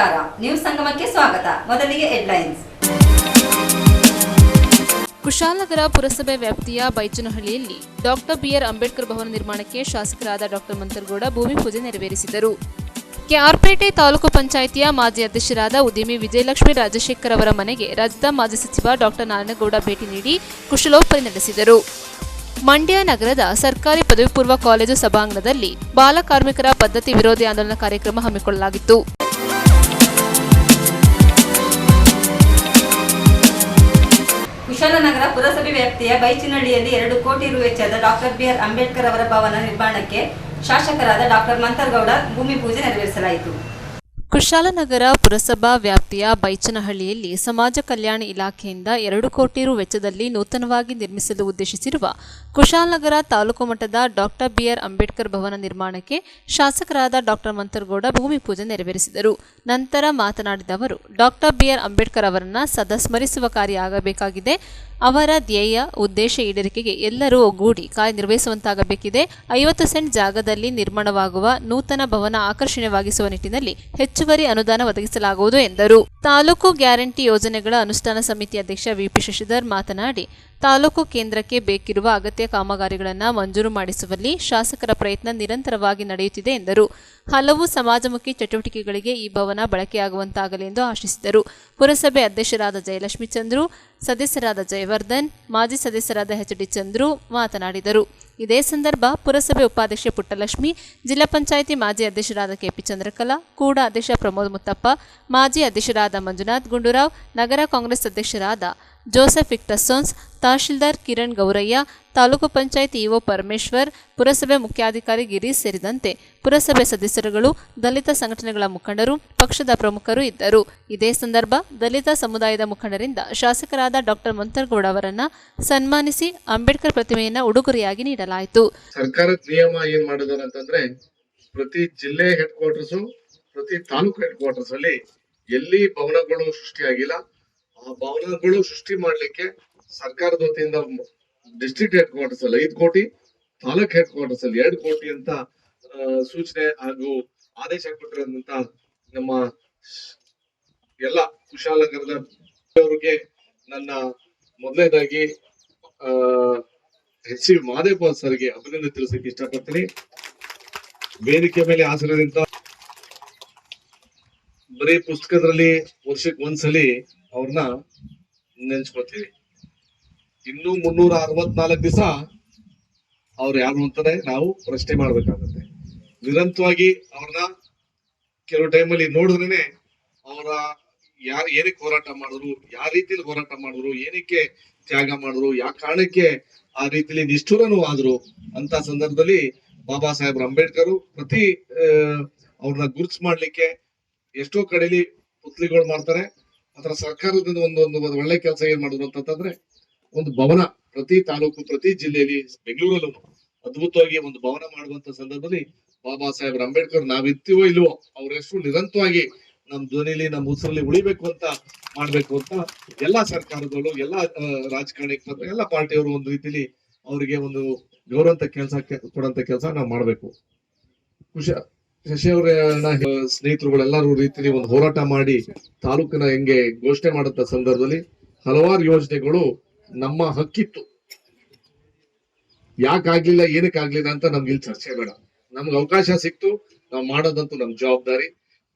ನಮಸ್ಕಾರ, ನ್ಯೂಸ್ ಸಂಗಮಕ್ಕೆ ಸ್ವಾಗತ. ಮೊದಲಿಗೆ ಹೆಡ್ಲೈನ್ಸ್. ಕುಶಾಲನಗರ ಪುರಸಭೆ ವ್ಯಾಪ್ತಿಯ ಬೈಚನಹಳ್ಳಿಯಲ್ಲಿ ಡಾಕ್ಟರ್ ಬಿಆರ್ ಅಂಬೇಡ್ಕರ್ ಭವನ ನಿರ್ಮಾಣಕ್ಕೆ ಶಾಸಕರಾದ ಡಾಕ್ಟರ್ ಮಂತರಗೌಡ ಭೂಮಿ ಪೂಜೆ ನೆರವೇರಿಸಿದರು. ಕೆಆರ್ಪೇಟೆ ತಾಲೂಕು ಪಂಚಾಯಿತಿಯ ಮಾಜಿ ಅಧ್ಯಕ್ಷರಾದ ಉದ್ಯಮಿ ವಿಜಯಲಕ್ಷ್ಮಿ ರಾಜಶೇಖರ್ ಅವರ ಮನೆಗೆ ರಾಜ್ಯದ ಮಾಜಿ ಸಚಿವ ಡಾಕ್ಟರ್ ನಾರಾಯಣಗೌಡ ಭೇಟಿ ನೀಡಿ ಕುಶಲೋಪರಿ ನಡೆಸಿದರು. ಮಂಡ್ಯ ನಗರದ ಸರ್ಕಾರಿ ಪದವಿ ಪೂರ್ವ ಕಾಲೇಜು ಸಭಾಂಗಣದಲ್ಲಿ ಬಾಲ ಕಾರ್ಮಿಕರ ಪದ್ಧತಿ ವಿರೋಧಿ ಆಂದೋಲನ ಕಾರ್ಯಕ್ರಮ ಹಮ್ಮಿಕೊಳ್ಳಲಾಗಿತ್ತು. ಕುಶಾಲನಗರ ಪುರಸಭೆ ವ್ಯಾಪ್ತಿಯ ಬೈಚನಹಳ್ಳಿಯಲ್ಲಿ 2 ಕೋಟಿ ರು ವೆಚ್ಚದ ಡಾಕ್ಟರ್ ಬಿಆರ್ ಅಂಬೇಡ್ಕರ್ ಅವರ ಭವನ ನಿರ್ಮಾಣಕ್ಕೆ ಶಾಸಕರಾದ ಡಾಕ್ಟರ್ ಮಂತರಗೌಡ ಭೂಮಿ ಪೂಜೆ ನೆರವೇರಿಸಲಾಯಿತು. ಕುಶಾಲನಗರ ಪುರಸಭಾ ವ್ಯಾಪ್ತಿಯ ಬೈಚನಹಳ್ಳಿಯಲ್ಲಿ ಸಮಾಜ ಕಲ್ಯಾಣ ಇಲಾಖೆಯಿಂದ 2 ಕೋಟಿ ರು ವೆಚ್ಚದಲ್ಲಿ ನೂತನವಾಗಿ ನಿರ್ಮಿಸಲು ಉದ್ದೇಶಿಸಿರುವ ಕುಶಾಲನಗರ ತಾಲೂಕು ಮಟ್ಟದ ಡಾಕ್ಟರ್ ಬಿಆರ್ ಅಂಬೇಡ್ಕರ್ ಭವನ ನಿರ್ಮಾಣಕ್ಕೆ ಶಾಸಕರಾದ ಡಾಕ್ಟರ್ ಮಂತರಗೌಡ ಭೂಮಿ ಪೂಜೆ ನೆರವೇರಿಸಿದರು. ನಂತರ ಮಾತನಾಡಿದ ಅವರು, ಡಾಕ್ಟರ್ ಬಿಆರ್ ಅಂಬೇಡ್ಕರ್ ಅವರನ್ನು ಸದಾ ಸ್ಮರಿಸುವ ಕಾರ್ಯ ಆಗಬೇಕಾಗಿದೆ. ಅವರ ಧ್ಯೇಯ ಉದ್ದೇಶ ಈಡೇರಿಕೆಗೆ ಎಲ್ಲರೂ ಒಗ್ಗೂಡಿ ಕಾರ್ಯನಿರ್ವಹಿಸುವಂತಾಗಬೇಕಿದೆ. 50 ಸೆಂಟ್ ಜಾಗದಲ್ಲಿ ನಿರ್ಮಾಣವಾಗುವ ನೂತನ ಭವನ ಆಕರ್ಷಣೀಯವಾಗಿಸುವ ನಿಟ್ಟಿನಲ್ಲಿ ಹೆಚ್ಚುವರಿ ಅನುದಾನ ಒದಗಿಸಲಾಗುವುದು ಎಂದರು. ತಾಲೂಕು ಗ್ಯಾರಂಟಿ ಯೋಜನೆಗಳ ಅನುಷ್ಠಾನ ಸಮಿತಿ ಅಧ್ಯಕ್ಷ ವಿಪಿ ಶಶಿಧರ್ ಮಾತನಾಡಿ, ತಾಲೂಕು ಕೇಂದ್ರಕ್ಕೆ ಬೇಕಿರುವ ಅಗತ್ಯ ಕಾಮಗಾರಿಗಳನ್ನು ಮಂಜೂರು ಮಾಡಿಸುವಲ್ಲಿ ಶಾಸಕರ ಪ್ರಯತ್ನ ನಿರಂತರವಾಗಿ ನಡೆಯುತ್ತಿದೆ ಎಂದರು. ಹಲವು ಸಮಾಜಮುಖಿ ಚಟುವಟಿಕೆಗಳಿಗೆ ಈ ಭವನ ಬಳಕೆಯಾಗುವಂತಾಗಲಿ ಎಂದು ಆಶಿಸಿದರು. ಪುರಸಭೆ ಅಧ್ಯಕ್ಷರಾದ ಜಯಲಕ್ಷ್ಮಿ ಚಂದ್ರು, ಸದಸ್ಯರಾದ ಜಯವರ್ಧನ್, ಮಾಜಿ ಸದಸ್ಯರಾದ ಎಚ್.ಡಿ. ಚಂದ್ರು ಮಾತನಾಡಿದರು. ಇದೇ ಸಂದರ್ಭ ಪುರಸಭೆ ಉಪಾಧ್ಯಕ್ಷೆ ಪುಟ್ಟಲಕ್ಷ್ಮಿ, ಜಿಲ್ಲಾ ಪಂಚಾಯಿತಿ ಮಾಜಿ ಅಧ್ಯಕ್ಷರಾದ ಕೆಪಿ ಚಂದ್ರಕಲಾ, ಕೂಡ ಅಧ್ಯಕ್ಷ ಪ್ರಮೋದ್ ಮುತ್ತಪ್ಪ, ಮಾಜಿ ಅಧ್ಯಕ್ಷರಾದ ಮಂಜುನಾಥ್ ಗುಂಡೂರಾವ್, ನಗರ ಕಾಂಗ್ರೆಸ್ ಅಧ್ಯಕ್ಷರಾದ ಜೋಸೆಫ್ ವಿಕ್ಟರ್ಸೋನ್ಸ್, ತಹಶೀಲ್ದಾರ್ ಕಿರಣ್ ಗೌರಯ್ಯ, ತಾಲೂಕು ಪಂಚಾಯಿತಿ ಇಒ ಪರಮೇಶ್ವರ್, ಪುರಸಭೆ ಮುಖ್ಯಾಧಿಕಾರಿ ಗಿರೀಶ್ ಸೇರಿದಂತೆ ಪುರಸಭೆ ಸದಸ್ಯರುಗಳು, ದಲಿತ ಸಂಘಟನೆಗಳ ಮುಖಂಡರು, ಪಕ್ಷದ ಪ್ರಮುಖರು ಇದ್ದರು. ಇದೇ ಸಂದರ್ಭ ದಲಿತ ಸಮುದಾಯದ ಮುಖಂಡರಿಂದ ಶಾಸಕರಾದ ಡಾಕ್ಟರ್ ಮಂತರಗೌಡ ಅವರನ್ನ ಸನ್ಮಾನಿಸಿ ಅಂಬೇಡ್ಕರ್ ಪ್ರತಿಮೆಯನ್ನ ಉಡುಗೊರೆಯಾಗಿ ನೀಡಲಾಯಿತು. ಸರ್ಕಾರದ ನಿಯಮ ಏನ್ ಮಾಡಿದಾರೆ ಅಂತಂದ್ರೆ, ಪ್ರತಿ ಜಿಲ್ಲೆ ಹೆಡ್ ಕ್ವಾರ್ಟರ್ಸ್, ಪ್ರತಿ ತಾಲೂಕು ಹೆಡ್ ಕ್ವಾರ್ಟರ್ಸ್ ಅಲ್ಲಿ ಎಲ್ಲಿ ಭವನಗಳು ಸೃಷ್ಟಿಯಾಗಿಲ್ಲ, ಆ ಭವನಗಳು ಸೃಷ್ಟಿ ಮಾಡ್ಲಿಕ್ಕೆ ಸರ್ಕಾರದ ವತಿಯಿಂದ ಡಿಸ್ಟ್ರಿಕ್ಟ್ ಹೆಡ್ ಕ್ವಾರ್ಟರ್ಸ್ ಅಲ್ಲಿ 5 ಕೋಟಿ, ತಾಲೂಕ್ ಹೆಡ್ ಕ್ವಾರ್ಟರ್ಸ್ ಅಲ್ಲಿ 2 ಕೋಟಿ ಅಂತ ಸೂಚನೆ ಹಾಗೂ ಆದೇಶ ಕೊಟ್ಟಿರೋದಂತ ನಮ್ಮ ಎಲ್ಲ ಕುಶಾಲನಗರದ ಅವರಿಗೆ ನನ್ನ ಮೊದಲನೇದಾಗಿ ಎಚ್ ಸಿ ಮಹದೇವ ಸರ್ಗೆ ಅಭಿನಂದನೆ ತಿಳಿಸಕ್ಕೆ ಇಷ್ಟಪಡ್ತೀನಿ. ವೇದಿಕೆ ಮೇಲೆ ಹಾಸನದಿಂದ ಬರೀ ಪುಸ್ತಕದಲ್ಲಿ ವರ್ಷಕ್ಕೆ ಒಂದ್ಸಲಿ ಅವ್ರನ್ನ ನೆನ್ಸ್ಕೊತೀವಿ. ಇನ್ನು 364 ದಿವಸ ಅವ್ರು ಯಾರು ಅಂತಾನೆ ನಾವು ಪ್ರಶ್ನೆ ಮಾಡ್ಬೇಕಾಗುತ್ತೆ. ನಿರಂತರವಾಗಿ ಅವ್ರನ್ನ ಕೆಲವು ಟೈಮಲ್ಲಿ ನೋಡಿದ್ರೇನೆ ಅವರ ಯಾರು ಏನಕ್ಕೆ ಹೋರಾಟ ಮಾಡಿದ್ರು, ಯಾವ ರೀತಿಯಲ್ಲಿ ಹೋರಾಟ ಮಾಡಿದ್ರು, ಏನಕ್ಕೆ ತ್ಯಾಗ ಮಾಡಿದ್ರು, ಯಾವ ಕಾರಣಕ್ಕೆ ಆ ರೀತಿಯಲ್ಲಿ ನಿಷ್ಠುರನೂ ಆದ್ರು ಅಂತ ಸಂದರ್ಭದಲ್ಲಿ ಬಾಬಾ ಸಾಹೇಬ್ ಅಂಬೇಡ್ಕರ್ ಪ್ರತಿ ಅವ್ರನ್ನ ಗುರುತು ಮಾಡ್ಲಿಕ್ಕೆ ಎಷ್ಟೋ ಕಡೆಯಲ್ಲಿ ಪುತ್ಲಿಗಳು ಮಾಡ್ತಾರೆ. ಅದರ ಸರ್ಕಾರದಿಂದ ಒಂದು ಒಳ್ಳೆ ಕೆಲಸ ಏನ್ ಮಾಡಿದ್ರು ಅಂತಂದ್ರೆ, ಒಂದು ಭವನ ಪ್ರತಿ ತಾಲೂಕು, ಪ್ರತಿ ಜಿಲ್ಲೆಯಲ್ಲಿ, ಬೆಂಗಳೂರಲ್ಲೂ ಅದ್ಭುತವಾಗಿ ಒಂದು ಭವನ ಮಾಡುವಂತ ಸಂದರ್ಭದಲ್ಲಿ ಬಾಬಾ ಸಾಹೇಬ್ ಅಂಬೇಡ್ಕರ್ ನಾವಿರ್ತೀವೋ ಇಲ್ವೋ ಅವ್ರ ಹೆಸರು ನಿರಂತರವಾಗಿ ನಮ್ ಧ್ವನಿಲಿ, ನಮ್ಮ ಉಸಿರಲ್ಲಿ ಉಳಿಬೇಕು ಅಂತ ಮಾಡ್ಬೇಕು ಅಂತ ಎಲ್ಲಾ ಸರ್ಕಾರದವರು, ಎಲ್ಲಾ ರಾಜಕಾರಣಿ, ಎಲ್ಲ ಪಾರ್ಟಿಯವರು ಒಂದು ರೀತಿಲಿ ಅವರಿಗೆ ಒಂದು ಗೌರವಂತ ಕೆಲಸ ಕೊಡಂತ ಕೆಲಸ ನಾವು ಮಾಡ್ಬೇಕು. ಶಶಿ ಅವರ ಸ್ನೇಹಿತರುಗಳೆಲ್ಲರೂ ರೀತಿಯಲ್ಲಿ ಒಂದು ಹೋರಾಟ ಮಾಡಿ ತಾಲೂಕಿನ ಹೆಂಗೆ ಘೋಷಣೆ ಮಾಡಂತ ಸಂದರ್ಭದಲ್ಲಿ ಹಲವಾರು ಯೋಜನೆಗಳು ನಮ್ಮ ಹಕ್ಕಿತ್ತು. ಯಾಕಾಗ್ಲಿಲ್ಲ, ಏನಕ್ಕಾಗ್ಲಿಲ್ಲ ಅಂತ ನಮ್ಗೆ ಇಲ್ಲಿ ಚರ್ಚೆ ಬೇಡ. ನಮ್ಗೆ ಅವಕಾಶ ಸಿಕ್ತು, ನಾವು ಮಾಡೋದಂತೂ ನಮ್ ಜವಾಬ್ದಾರಿ.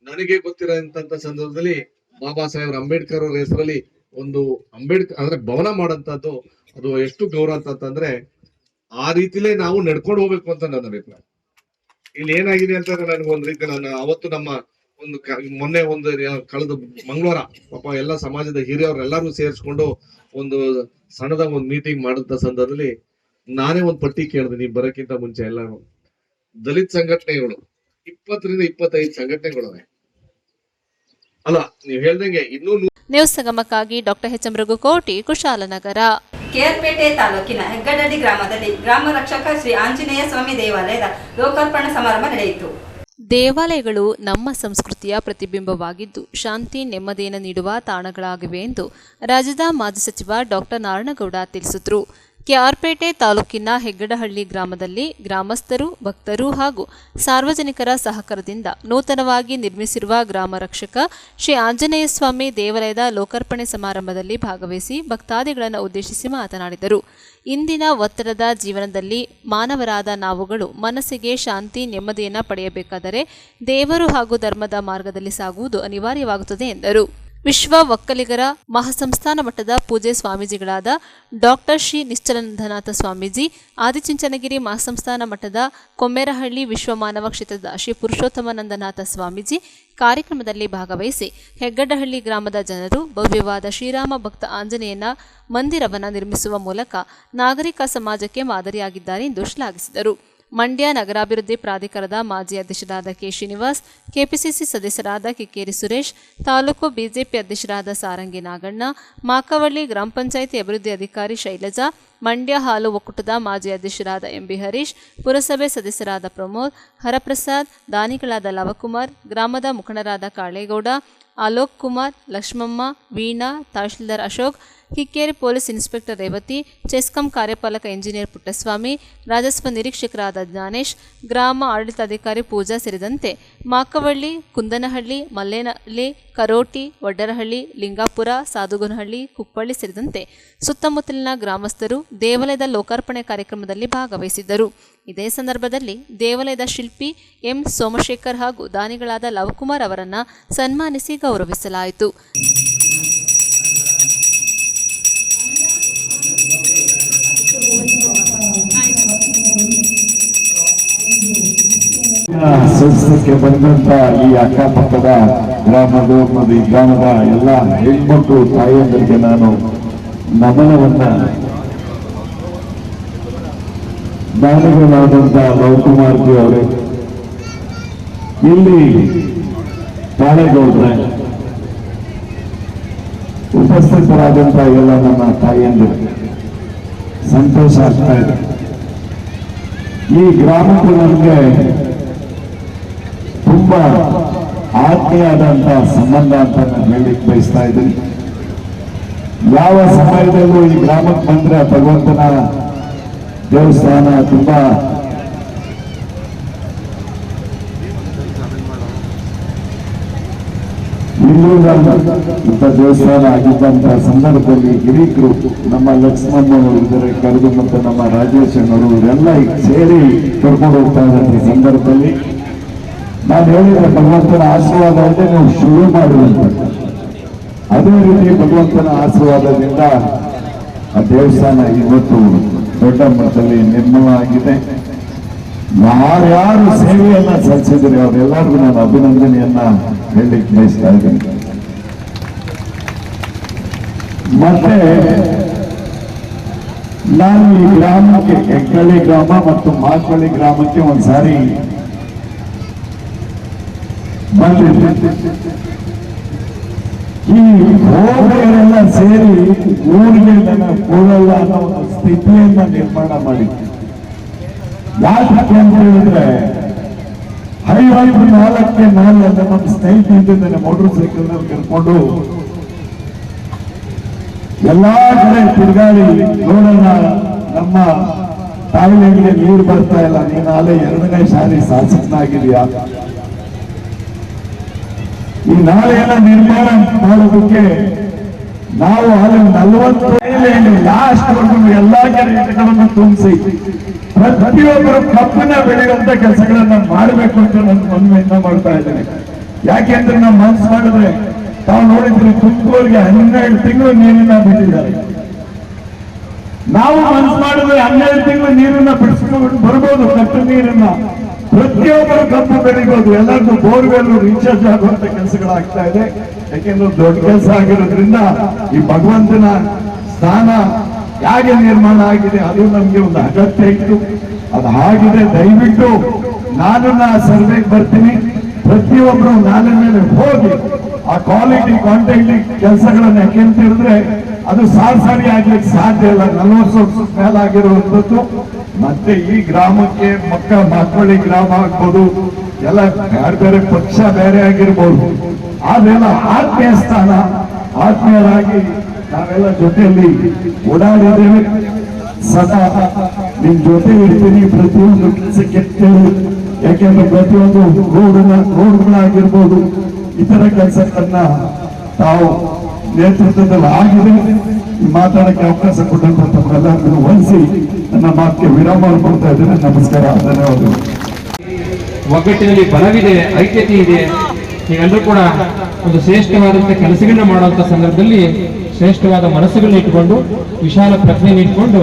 ನನಗೆ ಗೊತ್ತಿರೋಂತ ಸಂದರ್ಭದಲ್ಲಿ ಬಾಬಾ ಸಾಹೇಬ್ ಅಂಬೇಡ್ಕರ್ ಅವರ ಹೆಸರಲ್ಲಿ ಒಂದು ಅಂಬೇಡ್ಕರ್ ಅಂದ್ರೆ ಭವನ ಮಾಡಂತದ್ದು ಅದು ಎಷ್ಟು ಗೌರವ ಅಂತಂದ್ರೆ ಆ ರೀತಿಲೇ ನಾವು ನಡ್ಕೊಂಡು ಹೋಗ್ಬೇಕು ಅಂತ ನನ್ನ ಅಭಿಪ್ರಾಯ. ಇಲ್ಲಿ ಏನಾಗಿದೆ ಅಂತ ನನಗೆ ಒಂದ್ ರೀತಿ ನಾನು ಅವತ್ತು ನಮ್ಮ ಮೊನ್ನೆ ಕಳೆದ ಮಂಗಳವಾರ ಪಾಪ ಎಲ್ಲ ಸಮಾಜದ ಹಿರಿಯವ್ರೆಲ್ಲರೂ ಸೇರಿಸ್ಕೊಂಡು ಒಂದು ಸಣ್ಣದ ಒಂದು ಮೀಟಿಂಗ್ ಮಾಡಂತ ಸಂದರ್ಭದಲ್ಲಿ ನಾನೇ ಒಂದು ಪಟ್ಟಿ ಕೇಳಿದೆ. ನೀವು ಬರೋಕ್ಕಿಂತ ಮುಂಚೆ ಎಲ್ಲ ದಲಿತ ಸಂಘಟನೆಗಳು 20 ರಿಂದ 25 ಸಂಘಟನೆಗಳು ಅಲ್ಲ, ನೀವು ಹೇಳ್ದಂಗೆ ಇನ್ನೂ. ನ್ಯೂಸ್ ಸಂಗಮಕ್ಕಾಗಿ ಡಾಕ್ಟರ್ ಎಚ್.ಎಂ. ರಘುಕೋಟಿ, ಕುಶಾಲನಗರ. ಕೆಆರ್ಪೇಟೆ ತಾಲೂಕಿನ ಹೆಗ್ಗಡಳ್ಳಿ ಗ್ರಾಮದಲ್ಲಿ ಗ್ರಾಮ ರಕ್ಷಕ ಶ್ರೀ ಆಂಜನೇಯ ಸ್ವಾಮಿ ದೇವಾಲಯದ ಲೋಕಾರ್ಪಣಾ ಸಮಾರಂಭ ನಡೆಯಿತು. ದೇವಾಲಯಗಳು ನಮ್ಮ ಸಂಸ್ಕೃತಿಯ ಪ್ರತಿಬಿಂಬವಾಗಿದ್ದು ಶಾಂತಿ ನೆಮ್ಮದಿಯನ್ನು ನೀಡುವ ತಾಣಗಳಾಗಿವೆ ಎಂದು ರಾಜ್ಯದ ಮಾಜಿ ಸಚಿವ ಡಾಕ್ಟರ್ ನಾರಾಯಣಗೌಡ ತಿಳಿಸಿದರು. ಕೆಆರ್ಪೇಟೆ ತಾಲೂಕಿನ ಹೆಗ್ಗಡಹಳ್ಳಿ ಗ್ರಾಮದಲ್ಲಿ ಗ್ರಾಮಸ್ಥರು, ಭಕ್ತರು ಹಾಗೂ ಸಾರ್ವಜನಿಕರ ಸಹಕಾರದಿಂದ ನೂತನವಾಗಿ ನಿರ್ಮಿಸಿರುವ ಗ್ರಾಮ ರಕ್ಷಕ ಶ್ರೀ ಆಂಜನೇಯ ಸ್ವಾಮಿ ದೇವಾಲಯದ ಲೋಕಾರ್ಪಣೆ ಸಮಾರಂಭದಲ್ಲಿ ಭಾಗವಹಿಸಿ ಭಕ್ತಾದಿಗಳನ್ನು ಉದ್ದೇಶಿಸಿ ಮಾತನಾಡಿದರು. ಇಂದಿನ ಒತ್ತಡದ ಜೀವನದಲ್ಲಿ ಮಾನವರಾದ ನಾವುಗಳು ಮನಸ್ಸಿಗೆ ಶಾಂತಿ, ನೆಮ್ಮದಿಯನ್ನು ಪಡೆಯಬೇಕಾದರೆ ದೇವರು ಹಾಗೂ ಧರ್ಮದ ಮಾರ್ಗದಲ್ಲಿ ಸಾಗುವುದು ಅನಿವಾರ್ಯವಾಗುತ್ತದೆ ಎಂದರು. ವಿಶ್ವ ಒಕ್ಕಲಿಗರ ಮಹಾಸಂಸ್ಥಾನ ಮಟ್ಟದ ಪೂಜೆ ಸ್ವಾಮೀಜಿಗಳಾದ ಡಾಕ್ಟರ್ ಶ್ರೀ ನಿಶ್ಚಲಾನಂದನಾಥ ಸ್ವಾಮೀಜಿ, ಆದಿಚುಂಚನಗಿರಿ ಮಹಾಸಂಸ್ಥಾನ ಮಟ್ಟದ ಕೊಮ್ಮೇರಹಳ್ಳಿ ವಿಶ್ವಮಾನವ ಕ್ಷೇತ್ರದ ಶ್ರೀ ಪುರುಷೋತ್ತಮಾನಂದನಾಥ ಸ್ವಾಮೀಜಿ ಕಾರ್ಯಕ್ರಮದಲ್ಲಿ ಭಾಗವಹಿಸಿ ಹೆಗ್ಗಡಹಳ್ಳಿ ಗ್ರಾಮದ ಜನರು ಭವ್ಯವಾದ ಶ್ರೀರಾಮ ಭಕ್ತ ಆಂಜನೇಯನ ಮಂದಿರವನ್ನು ನಿರ್ಮಿಸುವ ಮೂಲಕ ನಾಗರಿಕ ಸಮಾಜಕ್ಕೆ ಮಾದರಿಯಾಗಿದ್ದಾರೆ ಎಂದು ಶ್ಲಾಘಿಸಿದರು. ಮಂಡ್ಯ ನಗರಾಭಿವೃದ್ಧಿ ಪ್ರಾಧಿಕಾರದ ಮಾಜಿ ಅಧ್ಯಕ್ಷರಾದ ಕೆ. ಶ್ರೀನಿವಾಸ್, ಕೆಪಿಸಿಸಿ ಸದಸ್ಯರಾದ ಕಿಕ್ಕೇರಿ ಸುರೇಶ್, ತಾಲೂಕು ಬಿಜೆಪಿ ಅಧ್ಯಕ್ಷರಾದ ಸಾರಂಗಿ ನಾಗಣ್ಣ, ಮಾಕವಳ್ಳಿ ಗ್ರಾಮ ಪಂಚಾಯಿತಿ ಅಭಿವೃದ್ಧಿ ಅಧಿಕಾರಿ ಶೈಲಜಾ, ಮಂಡ್ಯ ಹಾಲು ಒಕ್ಕೂಟದ ಮಾಜಿ ಅಧ್ಯಕ್ಷರಾದ ಎಂಬಿ ಹರೀಶ್, ಪುರಸಭೆ ಸದಸ್ಯರಾದ ಪ್ರಮೋದ್, ಹರಪ್ರಸಾದ್, ದಾನಿಗಳಾದ ಲವಕುಮಾರ್, ಗ್ರಾಮದ ಮುಖಂಡರಾದ Kalegowda, Alok Kumar, Lakshmamma, Veena, tahsildar Ashok, Kikkeri police inspector Revathi, CESCOM ಕಾರ್ಯಪಾಲಕ ಇಂಜಿನಿಯರ್ ಪುಟ್ಟಸ್ವಾಮಿ, ರಾಜಸ್ವ ನಿರೀಕ್ಷಕರಾದ ಜ್ಞಾನೇಶ್, ಗ್ರಾಮ ಆಡಳಿತಾಧಿಕಾರಿ ಪೂಜಾ ಸೇರಿದಂತೆ ಮಾಕವಳ್ಳಿ, ಕುಂದನಹಳ್ಳಿ, ಮಲ್ಲೇನಹಳ್ಳಿ, ಕರೋಟಿ, ವಡ್ಡರಹಳ್ಳಿ, ಲಿಂಗಾಪುರ, ಸಾದುಗನಹಳ್ಳಿ, ಕುಪ್ಪಳ್ಳಿ ಸೇರಿದಂತೆ ಸುತ್ತಮುತ್ತಲಿನ ಗ್ರಾಮಸ್ಥರು ದೇವಾಲಯದ ಲೋಕಾರ್ಪಣೆ ಕಾರ್ಯಕ್ರಮದಲ್ಲಿ ಭಾಗವಹಿಸಿದ್ದರು. ಇದೇ ಸಂದರ್ಭದಲ್ಲಿ ದೇವಾಲಯದ ಶಿಲ್ಪಿ ಎಂ ಸೋಮಶೇಖರ್ ಹಾಗೂ ದಾನಿಗಳಾದ ಲವಕುಮಾರ್ ಅವರನ್ನು ಸನ್ಮಾನಿಸಿ ಗೌರವಿಸಲಾಯಿತು. ಸಂಸ್ಥಕ್ಕೆ ಬಂದಂತ ಈ ಅಕ್ಕಪಕ್ಕದ ಗ್ರಾಮದ ಮತ್ತು ಈ ಗ್ರಾಮದ ಎಲ್ಲ ಹೆಣ್ಮಕ್ಳು ತಾಯಿಯಂದರಿಗೆ ನಾನು ನಮನವನ್ನ ದಾನಿಗಳಾದಂತ ಲವಕುಮಾರ್ ಜಿ ಅವರೇ, ಇಲ್ಲಿ ಕಾಳೇಗೌಡ್ರೆ, ಉಪಸ್ಥಿತರಾದಂತ ಎಲ್ಲ ನನ್ನ ತಾಯಿಯಂದಿರಿಗೆ ಸಂತೋಷ ಆಗ್ತಾ ಇದೆ. ಈ ಗ್ರಾಮಕ್ಕೂ ನನಗೆ ತುಂಬಾ ಆತ್ಮೀಯಾದಂತ ಸಂಬಂಧ ಅಂತ ನಾನು ಹೇಳಲಿಕ್ಕೆ ಬಯಸ್ತಾ ಇದ್ದೀನಿ. ಯಾವ ಸಮಯದಲ್ಲೂ ಈ ಗ್ರಾಮಕ್ಕೆ ಬಂದ್ರೆ ಭಗವಂತನ ದೇವಸ್ಥಾನ ತುಂಬಾ ಇಂಥ ದೇವಸ್ಥಾನ ಆಗಿದ್ದಂತ ಸಂದರ್ಭದಲ್ಲಿ ಹಿರೀಕರು ನಮ್ಮ ಲಕ್ಷ್ಮಣ್ಣವರು ಇದ್ದಾರೆ ಕರೆದು, ಮತ್ತೆ ನಮ್ಮ ರಾಜೇಶ್ ಅವರು ಇವರೆಲ್ಲ ಸೇರಿ ಕರ್ಕೊಂಡು ಹೋಗ್ತಾ ಇದ್ದಂತ ಸಂದರ್ಭದಲ್ಲಿ ನಾನು ಹೇಳಿದ್ರೆ ಭಗವಂತನ ಆಶೀರ್ವಾದ ಇದೆ, ನೀವು ಶುರು ಮಾಡುವಂತ. ಅದೇ ರೀತಿ ಭಗವಂತನ ಆಶೀರ್ವಾದದಿಂದ ಆ ದೇವಸ್ಥಾನ ಇವತ್ತು ದೊಡ್ಡ ಮಟ್ಟದಲ್ಲಿ ನಿರ್ಮಾಣ ಆಗಿದೆ. ಯಾರ್ಯಾರು ಸೇವೆಯನ್ನ ಸಲ್ಲಿಸಿದ್ರೆ ಅವರೆಲ್ಲರಿಗೂ ನಾನು ಅಭಿನಂದನೆಯನ್ನ ಹೇಳಲಿಕ್ಕೆ ಬಯಸ್ತಾ ಇದ್ದೀನಿ. ಮತ್ತೆ ನಾನು ಈ ಗ್ರಾಮಕ್ಕೆ, ಹೆಗ್ಗಳ್ಳಿ ಗ್ರಾಮ ಮತ್ತು ಮಾಕವಳ್ಳಿ ಗ್ರಾಮಕ್ಕೆ ಒಂದ್ಸಾರಿ ಬಂದಿದ್ದೆ. ಈ ಹೋಬಳಿಯರೆಲ್ಲ ಸೇರಿ ಊರಿಗೆ ನನ್ನ ಕೊಡಲ್ಲ ಅನ್ನೋ ಒಂದು ಸ್ಥಿತಿಯನ್ನ ನಿರ್ಮಾಣ ಮಾಡಿದ್ದೆ. ಯಾಕೆ ಅಂತ ಹೇಳಿದ್ರೆ, ಹೈವೇ 4ಕ್ಕೆ 4 ನಮ್ಮ ಸ್ನೇಹಿತರಿದ್ದೇನೆ ಮೋಟರ್ ಸೈಕಲ್ ಕರ್ಕೊಂಡು ಎಲ್ಲಾ ಕಡೆ ತಿರುಗಾಡಿ ನೋಡೋಣ, ನಮ್ಮ ತಾಯಿಗೆ ನೀರು ಬರ್ತಾ ಇಲ್ಲ, ನೀನು ಅಲ್ಲೇ 2ನೇ ಸಾರಿ ಶಾಸಕನಾಗಿದೆಯಾ, ಈ ನಾಳೆಯನ್ನ ನಿರ್ಮಾಣ ಮಾಡೋದಕ್ಕೆ ನಾವು ಅಲ್ಲಿ 40 ಲಾಸ್ಟ್ ಎಲ್ಲಾ ಕೆರೆಗಳನ್ನು ತುಂಬಿಸಿ ಪ್ರತಿಯೊಬ್ಬರು ಕಬ್ಬನ್ನ ಬೆಳೆಯುವಂತ ಕೆಲಸಗಳನ್ನ ಮಾಡಬೇಕು ಅಂತ ನಾನು ಮನವಿಯನ್ನ ಮಾಡ್ತಾ ಇದ್ದೇನೆ. ಯಾಕೆಂದ್ರೆ ನಾವು ಮನಸ್ಸು ಮಾಡಿದ್ರೆ, ತಾವು ನೋಡಿದ್ರೆ ತುಮಕೂರಿಗೆ 12 ತಿಂಗಳು ನೀರನ್ನ ಬಿಟ್ಟಿದ್ದಾರೆ. ನಾವು ಮನಸ್ಸು ಮಾಡಿದ್ರೆ 12 ತಿಂಗಳು ನೀರನ್ನ ಬಿಡಿಸ್ಕೊಂಡು ಬರ್ಬೋದು, ಕಟ್ಟು ನೀರನ್ನ ಪ್ರತಿಯೊಬ್ಬರು ಕಬ್ಬು ಬೆಳಿಬಹುದು, ಎಲ್ಲರಿಗೂ ಬೋರ್ವೆಲ್ ರೀಚಾರ್ಜ್ ಆಗುವಂತ ಕೆಲಸಗಳಾಗ್ತಾ ಇದೆ. ಯಾಕೆಂದ್ರೆ ದೊಡ್ಡ ಕೆಲಸ ಆಗಿರೋದ್ರಿಂದ ಈ ಭಗವಂತನ ಸ್ಥಾನ ಹೇಗೆ ನಿರ್ಮಾಣ ಆಗಿದೆ ಅದು ನಮ್ಗೆ ಒಂದು ಅಗತ್ಯ ಇತ್ತು. ಅದು ಆಗಿದೆ. ದಯವಿಟ್ಟು ನಾನು ಸರ್ವೆಗೆ ಬರ್ತೀನಿ, ಪ್ರತಿಯೊಬ್ಬರು ನಾಳೆ ಮೇಲೆ ಹೋಗಿ ಆ ಕ್ವಾಲಿಟಿ ಕ್ವಾಂಟಿಟಿ ಕೆಲಸಗಳನ್ನ ಯಾಕೆಂತ ಹೇಳಿದ್ರೆ ಅದು ಸಾರಿ ಆಗ್ಲಿಕ್ಕೆ ಸಾಧ್ಯ ಇಲ್ಲ. 40 ವರ್ಷದ ಮೇಲಾಗಿರುವಂತದ್ದು. ಮತ್ತೆ ಈ ಗ್ರಾಮಕ್ಕೆ ಮಾಕವಳ್ಳಿ ಗ್ರಾಮ ಆಗ್ಬೋದು, ಎಲ್ಲ ಬೇರೆ ಬೇರೆ ಪಕ್ಷ ಬೇರೆ ಆಗಿರ್ಬೋದು, ಅದೆಲ್ಲ ಆತ್ಮೀಯ ಸ್ಥಾನ, ಆತ್ಮೀಯರಾಗಿ ನಾವೆಲ್ಲ ಜೊತೆಯಲ್ಲಿ ಓಡಾಡಿದ್ದೇವೆ. ಸದಾ ನಿಮ್ ಜೊತೆ ಇರ್ತೀನಿ ಪ್ರತಿಯೊಂದು ಕೆಲಸಕ್ಕೆ. ಯಾಕೆಂದ್ರೆ ಪ್ರತಿಯೊಂದು ರೋಡ್ಗಳಾಗಿರ್ಬೋದು ಇತರ ಕೆಲಸಗಳನ್ನ ತಾವು ನೇತೃತ್ವದಲ್ಲಿ ಆಗಿದೆ. ಮಾತಾಡಕ್ಕೆ ಅವಕಾಶ ಕೊಟ್ಟಂತ ತಮ್ಮೆಲ್ಲರನ್ನು ವಹಿಸಿ ನನ್ನ ಮಾತಿಗೆ ವಿರಾಮ ಕೊಡ್ತಾ ಇದ್ದೇನೆ. ನಮಸ್ಕಾರ, ಧನ್ಯವಾದಗಳು. ಒಗ್ಗಟ್ಟಿನಲ್ಲಿ ಬಲವಿದೆ, ಐಕ್ಯತೆ ಇದೆ. ನೀವೆಲ್ಲರೂ ಕೂಡ ಒಂದು ಶ್ರೇಷ್ಠವಾದಂತಹ ಕೆಲಸಗಳನ್ನ ಮಾಡುವಂತ ಸಂದರ್ಭದಲ್ಲಿ ಶ್ರೇಷ್ಠವಾದ ಮನಸ್ಸುಗಳನ್ನ ಇಟ್ಕೊಂಡು ವಿಶಾಲ ಪ್ರಜ್ಞೆಯನ್ನು ಇಟ್ಕೊಂಡು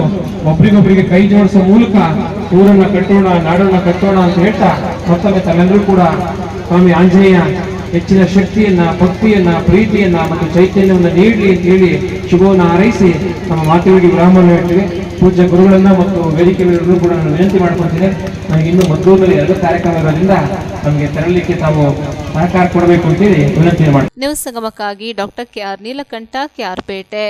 ಒಬ್ರಿಗೊಬ್ರಿಗೆ ಕೈ ಜೋಡಿಸುವ ಮೂಲಕ ಊರನ್ನ ಕಟ್ಟೋಣ, ನಾಡನ್ನ ಕಟ್ಟೋಣ ಅಂತ ಹೇಳ್ತಾ ಮತ್ತೊಮ್ಮೆ ತಾವೆಲ್ಲರೂ ಕೂಡ ಸ್ವಾಮಿ ಆಂಜನೇಯ ಹೆಚ್ಚಿನ ಶಕ್ತಿಯನ್ನ, ಭಕ್ತಿಯನ್ನ, ಪ್ರೀತಿಯನ್ನ ಮತ್ತು ಚೈತನ್ಯವನ್ನು ನೀಡಲಿ ಅಂತ ಹೇಳಿ ಶುಭವನ್ನು ಹಾರೈಸಿ ನಮ್ಮ ಮಾತುಗಳಿಗೆ ವಿರಾಮವನ್ನು ಹೇಳ್ತೀವಿ. ಪೂಜ್ಯ ಗುರುಗಳನ್ನ ಮತ್ತು ವೇದಿಕೆ ಮೇಲೆಲ್ಲರೂ ಕೂಡ ನಾನು ವಿನಂತಿ ಮಾಡ್ಕೊಳ್ತೀನಿ. ನನಗೆ ಇನ್ನು ಮದ್ದೂರಿನಲ್ಲಿ 2 ಕಾರ್ಯಕ್ರಮ ಇರೋದ್ರಿಂದ ನಮಗೆ ತೆರಳಲಿಕ್ಕೆ ತಾವು ಸಹಕಾರ ಕೊಡಬೇಕು ಅಂತೇಳಿ ವಿನಂತಿ ಮಾಡಿ. ನ್ಯೂಸ್ ಸಂಗಮಕ್ಕಾಗಿ ಡಾಕ್ಟರ್ ಕೆಆರ್ ನೀಲಕಂಠ, ಕೆಆರ್ ಪೇಟೆ.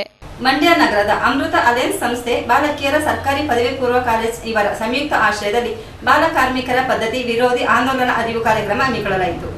ಮಂಡ್ಯ ನಗರದ ಅಮೃತ ಅಲಯನ್ಸ್ ಸಂಸ್ಥೆ ಬಾಲಕಿಯರ ಸರ್ಕಾರಿ ಪದವಿ ಪೂರ್ವ ಕಾಲೇಜ್ ಇವರ ಸಂಯುಕ್ತ ಆಶ್ರಯದಲ್ಲಿ ಬಾಲ ಕಾರ್ಮಿಕರ ಪದ್ಧತಿ ವಿರೋಧಿ ಆಂದೋಲನ ಅರಿವು ಕಾರ್ಯಕ್ರಮ ಹಮ್ಮಿಕೊಳ್ಳಲಾಯಿತು.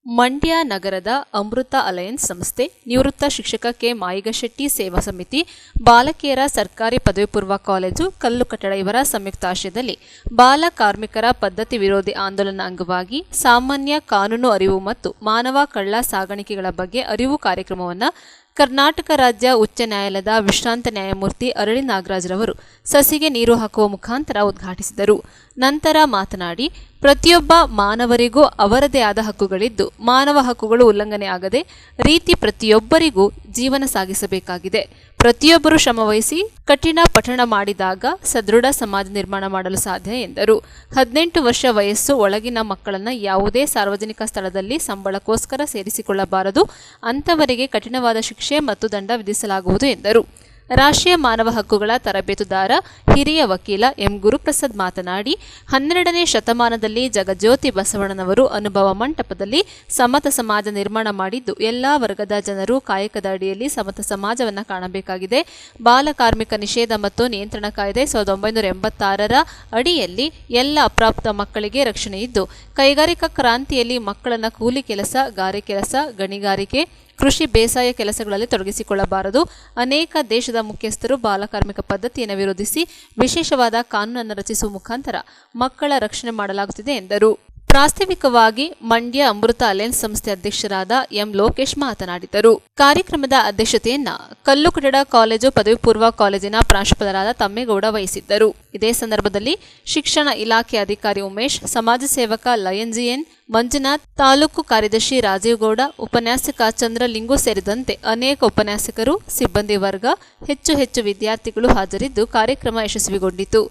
ಮಂಡ್ಯ ನಗರದ ಅಮೃತ ಅಲಯನ್ಸ್ ಸಂಸ್ಥೆ, ನಿವೃತ್ತ ಶಿಕ್ಷಕ ಕೆ ಮಾಯಿಗಶೆಟ್ಟಿ ಸೇವಾ ಸಮಿತಿ, ಬಾಲಕಿಯರ ಸರ್ಕಾರಿ ಪದವಿ ಪೂರ್ವ ಕಾಲೇಜು ಕಲ್ಲು ಕಟ್ಟಡ ಇವರ ಸಂಯುಕ್ತಾಶ್ರಯದಲ್ಲಿ ಬಾಲ ಕಾರ್ಮಿಕರ ಪದ್ಧತಿ ವಿರೋಧಿ ಆಂದೋಲನ ಅಂಗವಾಗಿ ಸಾಮಾನ್ಯ ಕಾನೂನು ಅರಿವು ಮತ್ತು ಮಾನವ ಕಳ್ಳ ಸಾಗಾಣಿಕೆಗಳ ಬಗ್ಗೆ ಅರಿವು ಕಾರ್ಯಕ್ರಮವನ್ನು ಕರ್ನಾಟಕ ರಾಜ್ಯ ಉಚ್ಚ ನ್ಯಾಯಾಲಯದ ವಿಶ್ರಾಂತ ನ್ಯಾಯಮೂರ್ತಿ ಅರಳಿ ನಾಗರಾಜ್ರವರು ಸಸಿಗೆ ನೀರು ಹಾಕುವ ಮುಖಾಂತರ ಉದ್ಘಾಟಿಸಿದರು. ನಂತರ ಮಾತನಾಡಿ, ಪ್ರತಿಯೊಬ್ಬ ಮಾನವರಿಗೂ ಅವರದೇ ಆದ ಹಕ್ಕುಗಳಿದ್ದು ಮಾನವ ಹಕ್ಕುಗಳು ಉಲ್ಲಂಘನೆ ಆಗದೆ ರೀತಿ ಪ್ರತಿಯೊಬ್ಬರಿಗೂ ಜೀವನ ಸಾಗಿಸಬೇಕಾಗಿದೆ. ಪ್ರತಿಯೊಬ್ಬರು ಶ್ರಮವಹಿಸಿ ಕಠಿಣ ಪಠಣ ಮಾಡಿದಾಗ ಸದೃಢ ಸಮಾಜ ನಿರ್ಮಾಣ ಮಾಡಲು ಸಾಧ್ಯ ಎಂದರು. 18 ವರ್ಷ ವಯಸ್ಸು ಒಳಗಿನ ಮಕ್ಕಳನ್ನು ಯಾವುದೇ ಸಾರ್ವಜನಿಕ ಸ್ಥಳದಲ್ಲಿ ಸಂಬಳಕ್ಕೋಸ್ಕರ ಸೇರಿಸಿಕೊಳ್ಳಬಾರದು. ಅಂಥವರಿಗೆ ಕಠಿಣವಾದ ಶಿಕ್ಷೆ ಮತ್ತು ದಂಡ ವಿಧಿಸಲಾಗುವುದು ಎಂದರು. ರಾಷ್ಟ್ರೀಯ ಮಾನವ ಹಕ್ಕುಗಳ ತರಬೇತುದಾರ ಹಿರಿಯ ವಕೀಲ ಎಂ ಗುರುಪ್ರಸಾದ್ ಮಾತನಾಡಿ, 12ನೇ ಶತಮಾನದಲ್ಲಿ ಜಗಜ್ಯೋತಿ ಬಸವಣ್ಣನವರು ಅನುಭವ ಮಂಟಪದಲ್ಲಿ ಸಮತ ಸಮಾಜ ನಿರ್ಮಾಣ ಮಾಡಿದ್ದು ಎಲ್ಲಾ ವರ್ಗದ ಜನರು ಕಾಯಕದ ಅಡಿಯಲ್ಲಿ ಸಮತ ಸಮಾಜವನ್ನು ಕಾಣಬೇಕಾಗಿದೆ. ಬಾಲ ಕಾರ್ಮಿಕ ನಿಷೇಧ ಮತ್ತು ನಿಯಂತ್ರಣ ಕಾಯ್ದೆ 1986ರ ಅಡಿಯಲ್ಲಿ ಎಲ್ಲ ಅಪ್ರಾಪ್ತ ಮಕ್ಕಳಿಗೆ ರಕ್ಷಣೆ ಇದ್ದು, ಕೈಗಾರಿಕಾ ಕ್ರಾಂತಿಯಲ್ಲಿ ಮಕ್ಕಳನ್ನ ಕೂಲಿ ಕೆಲಸ, ಗಾರೆ ಕೆಲಸ, ಗಣಿಗಾರಿಕೆ, ಕೃಷಿ, ಬೇಸಾಯ ಕೆಲಸಗಳಲ್ಲಿ ತೊಡಗಿಸಿಕೊಳ್ಳಬಾರದು. ಅನೇಕ ದೇಶದ ಮುಖ್ಯಸ್ಥರು ಬಾಲಕಾರ್ಮಿಕ ಪದ್ಧತಿಯನ್ನು ವಿರೋಧಿಸಿ ವಿಶೇಷವಾದ ಕಾನೂನನ್ನು ರಚಿಸುವ ಮುಖಾಂತರ ಮಕ್ಕಳ ರಕ್ಷಣೆ ಮಾಡಲಾಗುತ್ತಿದೆ ಎಂದರು. ಪ್ರಾಸ್ತಾವಿಕವಾಗಿ ಮಂಡ್ಯ ಅಮೃತ ಅಲಯನ್ಸ್ ಸಂಸ್ಥೆ ಅಧ್ಯಕ್ಷರಾದ ಎಂ ಲೋಕೇಶ್ ಮಾತನಾಡಿದರು. ಕಾರ್ಯಕ್ರಮದ ಅಧ್ಯಕ್ಷತೆಯನ್ನ ಕಲ್ಲು ಕಟ್ಟಡ ಕಾಲೇಜು ಪದವಿ ಪೂರ್ವ ಕಾಲೇಜಿನ ಪ್ರಾಂಶುಪಾಲರಾದ ತಮ್ಮೇಗೌಡ ವಹಿಸಿದ್ದರು. ಇದೇ ಸಂದರ್ಭದಲ್ಲಿ ಶಿಕ್ಷಣ ಇಲಾಖೆ ಅಧಿಕಾರಿ ಉಮೇಶ್, ಸಮಾಜ ಸೇವಕ ಲಯನ್ ಜಿಎನ್, ಮಂಜುನಾಥ್, ತಾಲೂಕು ಕಾರ್ಯದರ್ಶಿ ರಾಜೀವ್ ಗೌಡ, ಉಪನ್ಯಾಸಕ ಚಂದ್ರಲಿಂಗು ಸೇರಿದಂತೆ ಅನೇಕ ಉಪನ್ಯಾಸಕರು, ಸಿಬ್ಬಂದಿ ವರ್ಗ, ಹೆಚ್ಚು ವಿದ್ಯಾರ್ಥಿಗಳು ಹಾಜರಿದ್ದು ಕಾರ್ಯಕ್ರಮ ಯಶಸ್ವಿಗೊಂಡಿತು.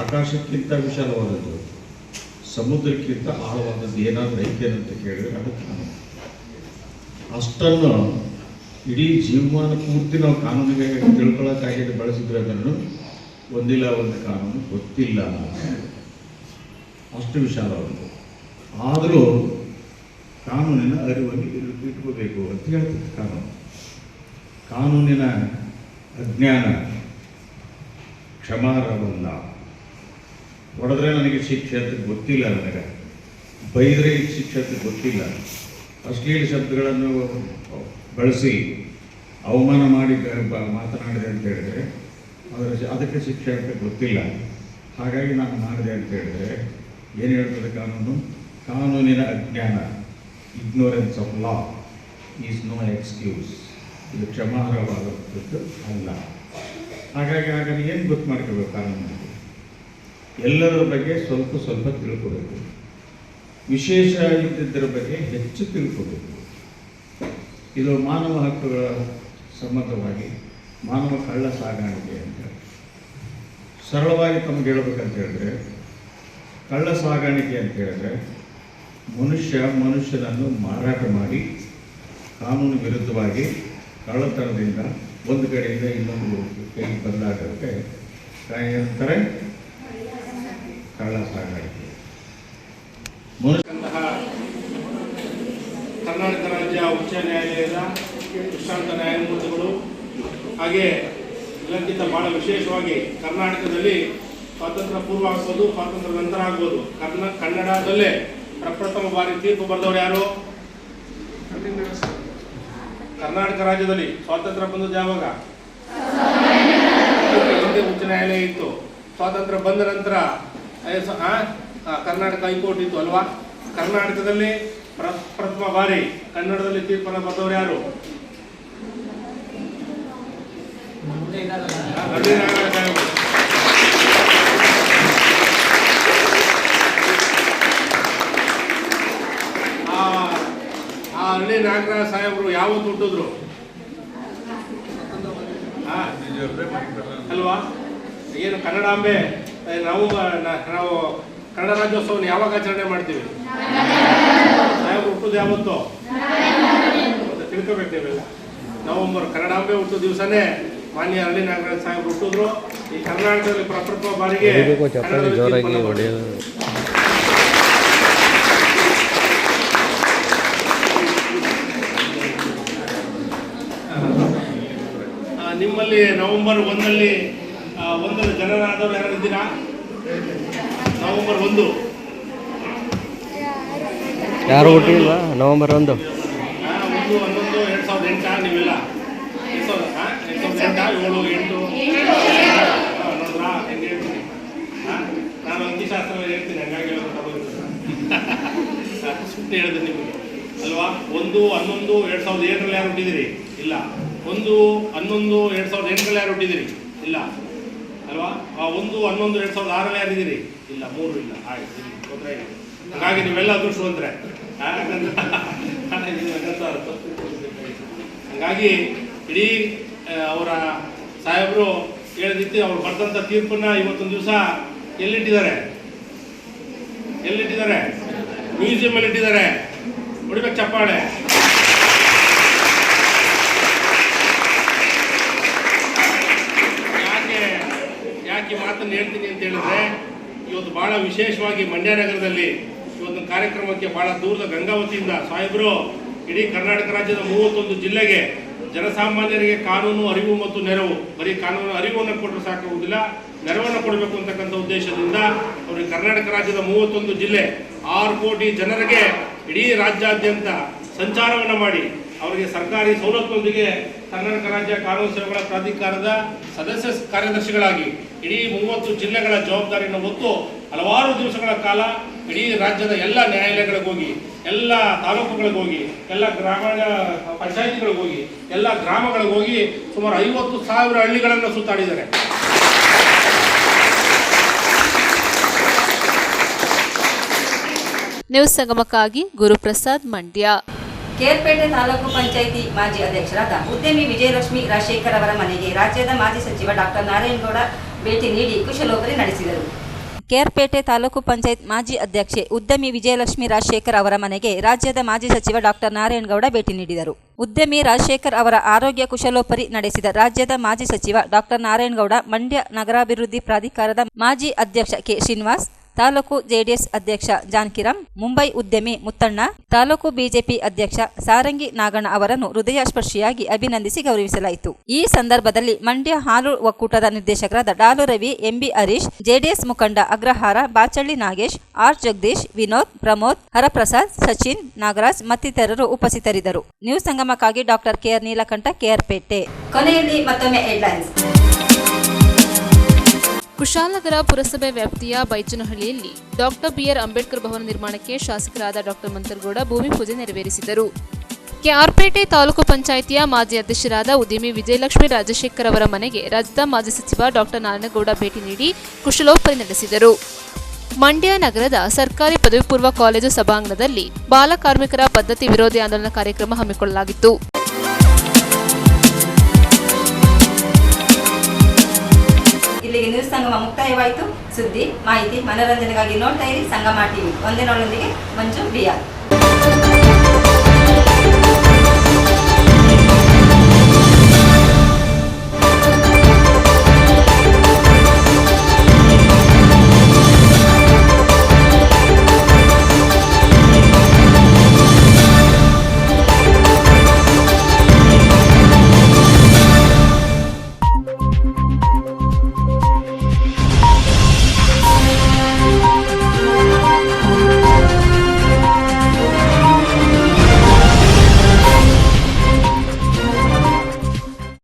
ಆಕಾಶಕ್ಕಿಂತ ವಿಶಾಲವಾದದ್ದು, ಸಮುದ್ರಕ್ಕಿಂತ ಆಳವಾದದ್ದು ಏನಾದರೂ ಐತೆ ಅಂತ ಕೇಳಿದ್ರೆ ಅದು ಕಾನೂನು. ಅಷ್ಟನ್ನು ಇಡೀ ಜೀವಮಾನ ಪೂರ್ತಿ ನಾವು ಕಾನೂನಿಗೆ ತಿಳ್ಕೊಳ್ಳೋಕ್ಕಾಗಿ ಬಳಸಿದ್ರೆ ಅದನ್ನು ಒಂದಿಲ್ಲ ಒಂದು ಕಾನೂನು ಗೊತ್ತಿಲ್ಲ, ಅಷ್ಟು ವಿಶಾಲವಾದದ್ದು. ಆದರೂ ಕಾನೂನಿನ ಅರಿವನ್ನು ಇಟ್ಕೋಬೇಕು ಅಂತ ಹೇಳ್ತದೆ ಕಾನೂನು. ಕಾನೂನಿನ ಅಜ್ಞಾನ ಕ್ಷಮಾರ್ಹವಲ್ಲ. ಹೊಡೆದ್ರೆ ನನಗೆ ಶಿಕ್ಷೆ ಅಂತ ಗೊತ್ತಿಲ್ಲ, ನನಗೆ ಬೈದರೆ ಶಿಕ್ಷೆ ಅಂತ ಗೊತ್ತಿಲ್ಲ, ಅಶ್ಲೀಲ ಶಬ್ದಗಳನ್ನು ಬಳಸಿ ಅವಮಾನ ಮಾಡಿ ಮಾತನಾಡಿದೆ ಅಂತ ಹೇಳಿದರೆ ಅದಕ್ಕೆ ಶಿಕ್ಷೆ ಅಂತ ಗೊತ್ತಿಲ್ಲ. ಹಾಗಾಗಿ ನಾನು ಮಾಡಿದೆ ಅಂತ ಹೇಳಿದರೆ ಏನು ಹೇಳ್ತದೆ ಕಾನೂನು? ಕಾನೂನಿನ ಅಜ್ಞಾನ, ignorance of law is no excuse. ಇದು ಕ್ಷಮಾರ್ಹವಾದದ್ದು ಅಲ್ಲ. ಹಾಗಾಗಿ ಏನು ಗೊತ್ತು ಮಾಡ್ಕೋಬೇಕು? ಕಾನೂನಿಗೆ ಎಲ್ಲದರ ಬಗ್ಗೆ ಸ್ವಲ್ಪ ತಿಳ್ಕೋಬೇಕು. ವಿಶೇಷ ಇದ್ದಿದ್ದರ ಬಗ್ಗೆ ಹೆಚ್ಚು ತಿಳ್ಕೋಬೇಕು. ಇದು ಮಾನವ ಹಕ್ಕುಗಳ ಸಂಬಂಧವಾಗಿ ಮಾನವ ಕಳ್ಳ ಸಾಗಾಣಿಕೆ ಅಂತ ಸರಳವಾಗಿ ತಮಗೆ ಹೇಳ್ಬೇಕಂತ ಹೇಳಿದ್ರೆ, ಕಳ್ಳ ಸಾಗಾಣಿಕೆ ಅಂತ ಹೇಳಿದ್ರೆ ಮನುಷ್ಯನನ್ನು ಮಾರಾಟ ಮಾಡಿ ಕಾನೂನು ವಿರುದ್ಧವಾಗಿ ಕಳ್ಳತನದಿಂದ ಒಂದು ಕಡೆಯಿಂದ ಇನ್ನೊಂದು ಕೈಗೆ ಬದಲಾಟಕ್ಕೆ ಅಂತಾರೆ ಕಳ್ಳ ಸಾಗಾಣಿಕೆ. ಕರ್ನಾಟಕ ರಾಜ್ಯ ಉಚ್ಚ ನ್ಯಾಯಾಲಯದ ವಿಶ್ರಾಂತ ನ್ಯಾಯಮೂರ್ತಿಗಳು, ಹಾಗೆ ಇದಕ್ಕಿಂತ ಬಹಳ ವಿಶೇಷವಾಗಿ ಕರ್ನಾಟಕದಲ್ಲಿ ಸ್ವಾತಂತ್ರ್ಯ ಪೂರ್ವ ಆಗ್ಬೋದು, ಸ್ವಾತಂತ್ರ್ಯ ನಂತರ ಆಗ್ಬೋದು, ಕನ್ನಡದಲ್ಲೇ ಪ್ರಪ್ರಥಮ ಬಾರಿ ತೀರ್ಪು ಬರೆದವರು ಯಾರು? ಕರ್ನಾಟಕ ರಾಜ್ಯದಲ್ಲಿ ಸ್ವಾತಂತ್ರ್ಯ ಬಂದದ್ದು ಯಾವಾಗ? ಹಿಂದೆ ಉಚ್ಚ ನ್ಯಾಯಾಲಯ ಇತ್ತು. ಸ್ವಾತಂತ್ರ್ಯ ಬಂದ ನಂತರ ಕರ್ನಾಟಕ ಹೈಕೋರ್ಟ್ ಇತ್ತು ಅಲ್ವಾ. ಕರ್ನಾಟಕದಲ್ಲಿ ಪ್ರಥಮ ಬಾರಿ ಕನ್ನಡದಲ್ಲಿ ತೀರ್ಪನ್ನು ಬರೆದವರು ಯಾರು? ಹಳ್ಳಿ ನಾಗರಾಜ ಸಾಹೇಬರು ಯಾವತ್ತು ಹುಟ್ಟಿದ್ರು ಅಲ್ವಾ? ಏನು ಕನ್ನಡಾಂಬೆ ನಾವು ಕನ್ನಡ ರಾಜ್ಯೋತ್ಸವವನ್ನು ಯಾವಾಗ ಆಚರಣೆ ಮಾಡ್ತೀವಿ? ಸಾಹೇಬರು ಹುಟ್ಟುದು ಯಾವತ್ತು ತಿಳ್ಕೊಬೇಕು ನೀವೆಲ್ಲ. ನವೆಂಬರ್ ಕನ್ನಡಾಂಬೆ ಹುಟ್ಟು ದಿವಸನೇ ಮಾನ್ಯ ಹಳ್ಳಿ ನಾಗರಾಜ ಸಾಹೇಬರು ಹುಟ್ಟಿದ್ರು. ಈ ಕರ್ನಾಟಕದಲ್ಲಿ ಪ್ರಪ್ರಥಮ ಬಾರಿಗೆ ನಿಮ್ಮಲ್ಲಿ ನವೆಂಬರ್ 1 ಜನರಾದವರು ಯಾರು ಇದ್ದೀರಾ? ನವೆಂಬರ್ 1 ಯಾರು ಹುಟ್ಟಿಲ್ವ? ನವೆಂಬರ್ 1 2008 ನೀವೆಲ್ಲ 2008 7 8 ನೋಡ್ರಾ ಹೆಂಗೆ ಹೇಳ್ತೀನಿ. ನಾನು ಅಂಕಿಶಾಸ್ತ್ರ ಹೇಳ್ತೀನಿ, ಹಂಗಾಗಿ ಸುಮ್ಮನೆ ಹೇಳಿದೆ ನಿಮಗೆ ಅಲ್ವಾ. 1/11/2007 ಯಾರು ಹುಟ್ಟಿದಿರಿ? ಇಲ್ಲ. 1/11/2008 ಯಾರು ಹುಟ್ಟಿದಿರಿ? ಇಲ್ಲ ಅಲ್ವಾ. 1/11/2006 ಯಾರಿದ್ದೀರಿ? ಇಲ್ಲ. 3 ಇಲ್ಲ. ಆಯ್ತು, ತೊಂದರೆ ಇಲ್ಲ. ಹಾಗಾಗಿ ನೀವೆಲ್ಲ ಅದೃಷ್ಟವಂತರೆ. ಹಾಗಾಗಿ ಇಡೀ ಅವರ ಸಾಹೇಬರು ಹೇಳಿದ್ದು ಅವ್ರು ಬರೆದಂಥ ತೀರ್ಪನ್ನ ಇವತ್ತೊಂದು ದಿವಸ ಎಲ್ಲಿಟ್ಟಿದ್ದಾರೆ? ಮ್ಯೂಸಿಯಂ ಅಲ್ಲಿ ಇಟ್ಟಿದ್ದಾರೆ. ಹೊಡಿಬೇಕು ಚಪ್ಪಾಳೆ. ಯಾಕೆ ಮಾತನ್ನು ಹೇಳ್ತೀನಿ ಅಂತ ಹೇಳಿದ್ರೆ, ಇವತ್ತು ಬಹಳ ವಿಶೇಷವಾಗಿ ಮಂಡ್ಯ ನಗರದಲ್ಲಿ ಇವತ್ತು ಕಾರ್ಯಕ್ರಮಕ್ಕೆ ಬಹಳ ದೂರದ ಗಂಗಾವತಿಯಿಂದ ಸಾಹೇಬರು ಇಡೀ ಕರ್ನಾಟಕ ರಾಜ್ಯದ 31 ಜಿಲ್ಲೆಗೆ ಜನಸಾಮಾನ್ಯರಿಗೆ ಕಾನೂನು ಅರಿವು ಮತ್ತು ನೆರವು, ಬರೀ ಕಾನೂನು ಅರಿವನ್ನು ಕೊಟ್ಟರೆ ಸಾಕಾಗುವುದಿಲ್ಲ, ನೆರವನ್ನು ಕೊಡಬೇಕು ಅಂತಕ್ಕಂಥ ಉದ್ದೇಶದಿಂದ ಅವರಿಗೆ ಕರ್ನಾಟಕ ರಾಜ್ಯದ 31 ಜಿಲ್ಲೆ 6 ಕೋಟಿ ಜನರಿಗೆ ಇಡೀ ರಾಜ್ಯಾದ್ಯಂತ ಸಂಚಾರವನ್ನು ಮಾಡಿ ಅವರಿಗೆ ಸರ್ಕಾರಿ ಸವಲತ್ತೊಂದಿಗೆ ಕರ್ನಾಟಕ ರಾಜ್ಯ ಕಾನೂನು ಸೇವೆಗಳ ಪ್ರಾಧಿಕಾರದ ಸದಸ್ಯ ಕಾರ್ಯದರ್ಶಿಗಳಾಗಿ ಇಡೀ 30 ಜಿಲ್ಲೆಗಳ ಜವಾಬ್ದಾರಿಯನ್ನು ಹೊತ್ತು ಹಲವಾರು ದಿವಸಗಳ ಕಾಲ ಇಡೀ ರಾಜ್ಯದ ಎಲ್ಲ ನ್ಯಾಯಾಲಯಗಳಿಗೆ ಹೋಗಿ, ಎಲ್ಲ ತಾಲೂಕುಗಳಿಗೆ ಹೋಗಿ, ಎಲ್ಲ ಗ್ರಾಮೀಣ ಪಂಚಾಯಿತಿಗಳಿಗೆ ಹೋಗಿ, ಎಲ್ಲ ಗ್ರಾಮಗಳಿಗೆ ಹೋಗಿ ಸುಮಾರು 50,000 ಹಳ್ಳಿಗಳನ್ನು ಸುತ್ತಾಡಿದ್ದಾರೆ. ನ್ಯೂಸ್ ಸಂಗಮಕ್ಕಾಗಿ ಗುರುಪ್ರಸಾದ್, ಮಂಡ್ಯ. ಕೇರ್ಪೇಟೆ ತಾಲೂಕು ಪಂಚಾಯಿತಿ ಮಾಜಿ ಅಧ್ಯಕ್ಷರಾದ ಉದ್ಯಮಿ ವಿಜಯಲಕ್ಷ್ಮಿ ರಾಜಶೇಖರ್ ಅವರ ಮನೆಗೆ ರಾಜ್ಯದ ಮಾಜಿ ಸಚಿವ ಡಾಕ್ಟರ್ ನಾರಾಯಣಗೌಡ ಭೇಟಿ ನೀಡಿ ಕುಶಲೋಪರಿ ನಡೆಸಿದರು. ಕೇರ್ಪೇಟೆ ತಾಲೂಕು ಪಂಚಾಯತ್ ಮಾಜಿ ಅಧ್ಯಕ್ಷೆ ಉದ್ಯಮಿ ವಿಜಯಲಕ್ಷ್ಮಿ ರಾಜಶೇಖರ್ ಅವರ ಮನೆಗೆ ರಾಜ್ಯದ ಮಾಜಿ ಸಚಿವ ಡಾಕ್ಟರ್ ನಾರಾಯಣಗೌಡ ಭೇಟಿ ನೀಡಿದರು. ಉದ್ಯಮಿ ರಾಜಶೇಖರ್ ಅವರ ಆರೋಗ್ಯ ಕುಶಲೋಪರಿ ನಡೆಸಿದ ರಾಜ್ಯದ ಮಾಜಿ ಸಚಿವ ಡಾಕ್ಟರ್ ನಾರಾಯಣಗೌಡ ಮಂಡ್ಯ ನಗರಾಭಿವೃದ್ಧಿ ಪ್ರಾಧಿಕಾರದ ಮಾಜಿ ಅಧ್ಯಕ್ಷ ಕೆ ಶ್ರೀನಿವಾಸ್, ತಾಲೂಕು ಜೆಡಿಎಸ್ ಅಧ್ಯಕ್ಷ ಜಾನಕಿರಾಮ್, ಮುಂಬೈ ಉದ್ಯಮಿ ಮುತ್ತಣ್ಣ, ತಾಲೂಕು ಬಿಜೆಪಿ ಅಧ್ಯಕ್ಷ ಸಾರಂಗಿ ನಾಗಣ್ಣ ಅವರನ್ನು ಹೃದಯಸ್ಪರ್ಶಿಯಾಗಿ ಅಭಿನಂದಿಸಿ ಗೌರವಿಸಲಾಯಿತು. ಈ ಸಂದರ್ಭದಲ್ಲಿ ಮಂಡ್ಯ ಹಾಲು ಒಕ್ಕೂಟದ ನಿರ್ದೇಶಕರಾದ ಡಾಲು ರವಿ, ಎಂಬಿ ಹರೀಶ್, ಜೆಡಿಎಸ್ ಮುಖಂಡ ಅಗ್ರಹಾರ ಬಾಚಳ್ಳಿ ನಾಗೇಶ್, ಆರ್ ಜಗದೀಶ್, ವಿನೋದ್, ಪ್ರಮೋದ್, ಹರಪ್ರಸಾದ್, ಸಚಿನ್, ನಾಗರಾಜ್ ಮತ್ತಿತರರು ಉಪಸ್ಥಿತರಿದ್ದರು. ನ್ಯೂಸ್ ಸಂಗಮಕ್ಕಾಗಿ ಡಾಕ್ಟರ್ ಕೆಆರ್ ನೀಲಕಂಠ, ಕೇರ್ಪೇಟೆ. ಕೊನೆಯಲ್ಲಿ ಮತ್ತೊಮ್ಮೆ ಹೆಡ್ಲೈನ್ಸ್. ಕುಶಾಲನಗರ ಪುರಸಭೆ ವ್ಯಾಪ್ತಿಯ ಬೈಚನಹಳ್ಳಿಯಲ್ಲಿ ಡಾಕ್ಟರ್ ಬಿಆರ್ ಅಂಬೇಡ್ಕರ್ ಭವನ ನಿರ್ಮಾಣಕ್ಕೆ ಶಾಸಕರಾದ ಡಾಕ್ಟರ್ ಮಂತರಗೌಡ ಭೂಮಿ ಪೂಜೆ ನೆರವೇರಿಸಿದರು. ಕೆಆರ್ಪೇಟೆ ತಾಲೂಕು ಪಂಚಾಯಿತಿಯ ಮಾಜಿ ಅಧ್ಯಕ್ಷರಾದ ಉದ್ಯಮಿ ವಿಜಯಲಕ್ಷ್ಮಿ ರಾಜಶೇಖರ್ ಅವರ ಮನೆಗೆ ರಾಜ್ಯದ ಮಾಜಿ ಸಚಿವ ಡಾಕ್ಟರ್ ನಾರಾಯಣಗೌಡ ಭೇಟಿ ನೀಡಿ ಕುಶಲೋಪರಿ ನಡೆಸಿದರು. ಮಂಡ್ಯ ನಗರದ ಸರ್ಕಾರಿ ಪದವಿ ಪೂರ್ವ ಕಾಲೇಜು ಸಭಾಂಗಣದಲ್ಲಿ ಬಾಲಕಾರ್ಮಿಕರ ಪದ್ಧತಿ ವಿರೋಧಿ ಆಂದೋಲನ ಕಾರ್ಯಕ್ರಮ ಹಮ್ಮಿಕೊಳ್ಳಲಾಗಿತ್ತು. ಇಲ್ಲಿಗೆ ನ್ಯೂಸ್ ಸಂಗಮ ಮುಕ್ತಾಯವಾಯಿತು. ಸುದ್ದಿ, ಮಾಹಿತಿ, ಮನೋರಂಜನೆಗಾಗಿ ನೋಡ್ತಾ ಇರಿ ಸಂಗಮ ಟಿವಿ. ಒಂದೇ ನೋಡೊಂದಿಗೆ ಮಂಜು ಬಿಆರ್.